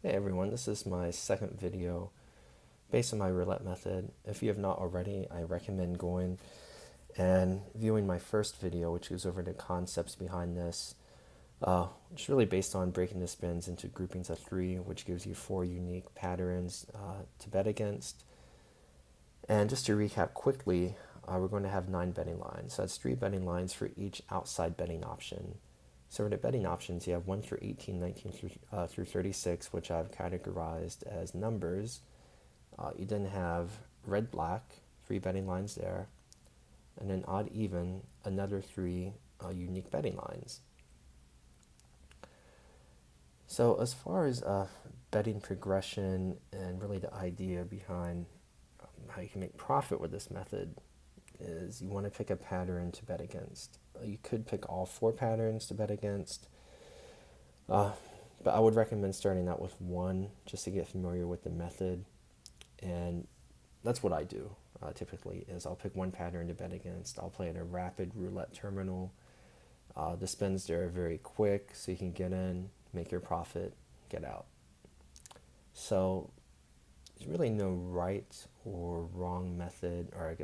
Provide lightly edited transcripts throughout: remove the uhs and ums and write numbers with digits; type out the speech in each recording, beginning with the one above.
Hey everyone, this is my second video based on my roulette method. If you have not already, I recommend going and viewing my first video, which goes over the concepts behind this. Which is really based on breaking the spins into groupings of 3, which gives you 4 unique patterns to bet against. And just to recap quickly, we're going to have 9 betting lines. So that's 3 betting lines for each outside betting option. So for the betting options, you have 1 through 18, 19 through 36, which I've categorized as numbers. You then have red, black, 3 betting lines there, and then odd, even, another 3 unique betting lines. So as far as betting progression and really the idea behind how you can make profit with this method is you want to pick a pattern to bet against. You could pick all 4 patterns to bet against, but I would recommend starting out with 1 just to get familiar with the method. And that's what I do typically is I'll pick 1 pattern to bet against. I'll play at a rapid roulette terminal. The spins there are very quick, so you can get in, make your profit, get out. So there's really no right or wrong method, or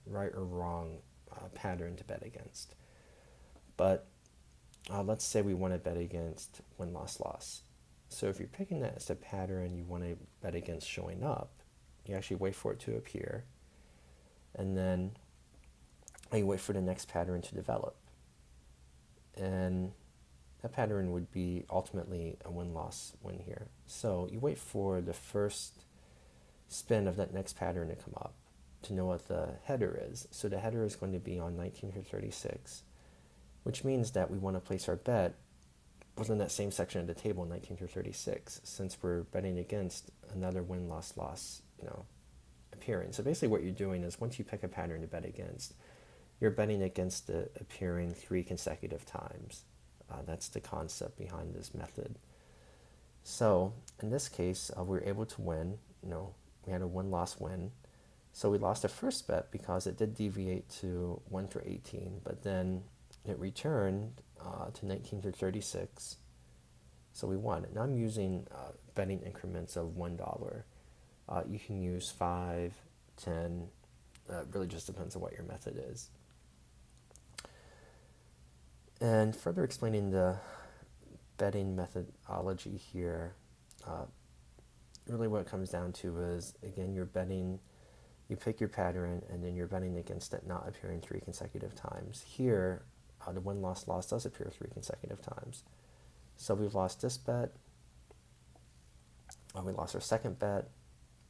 right or wrong pattern to bet against. But let's say we want to bet against win, loss, loss. So if you're picking that as a pattern you want to bet against showing up, you actually wait for it to appear, and then you wait for the next pattern to develop. And that pattern would be ultimately a win-loss-win here. So you wait for the first spin of that next pattern to come up to know what the header is. So the header is going to be on 19 through 36, which means that we want to place our bet within that same section of the table, 19 through 36, since we're betting against another win-loss-loss, appearing. So basically what you're doing is once you pick a pattern to bet against, you're betting against it appearing 3 consecutive times. That's the concept behind this method. So in this case, we were able to win. We had a win-loss-win. So we lost the first bet because it did deviate to 1 through 18, but then it returned to 19 through 36. So we won. And I'm using betting increments of $1. You can use 5, 10. It really just depends on what your method is. And further explaining the betting methodology here, really what it comes down to is, again, you're betting, you pick your pattern, and then you're betting against it not appearing 3 consecutive times. Here, the win-loss-loss does appear 3 consecutive times. So we've lost this bet, we lost our second bet,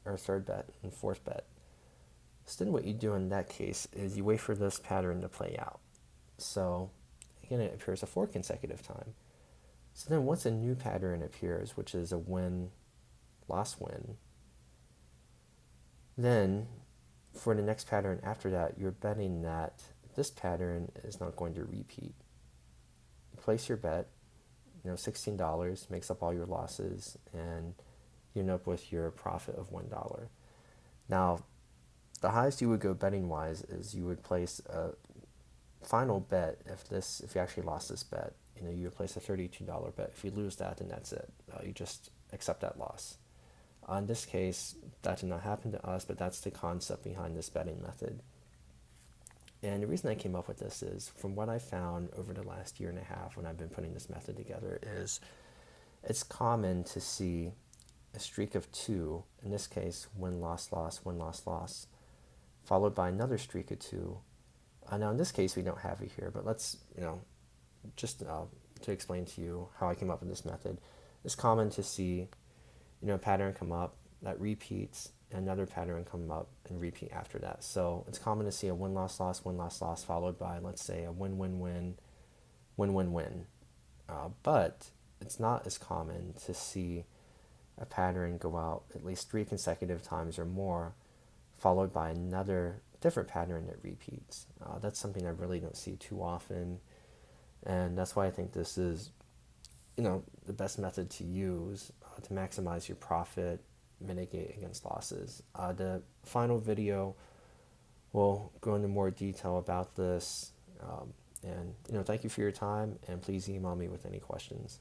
our third bet, and fourth bet. So then what you do in that case is you wait for this pattern to play out. So again, it appears a 4 consecutive time. So then once a new pattern appears, which is a win-loss-win, then for the next pattern after that, you're betting that this pattern is not going to repeat. You place your bet, $16 makes up all your losses, and you end up with your profit of $1. Now, the highest you would go betting-wise is you would place a final bet if you actually lost this bet. You would place a $32 bet. If you lose that, then that's it. You just accept that loss. In this case, that did not happen to us, but that's the concept behind this betting method. And the reason I came up with this is, from what I found over the last year and a half when I've been putting this method together, is it's common to see a streak of 2, in this case, win-loss-loss, win-loss-loss, followed by another streak of 2. Now in this case, we don't have it here, but let's, just to explain to you how I came up with this method, it's common to see, a pattern come up that repeats, and another pattern come up and repeat after that. So it's common to see a win-loss-loss, win-loss-loss, followed by, let's say, a win-win-win, win-win-win. But it's not as common to see a pattern go out at least 3 consecutive times or more, followed by another different pattern that repeats. That's something I really don't see too often, and that's why I think this is, the best method to use to maximize your profit, mitigate against losses. The final video will go into more detail about this, and thank you for your time, and please email me with any questions.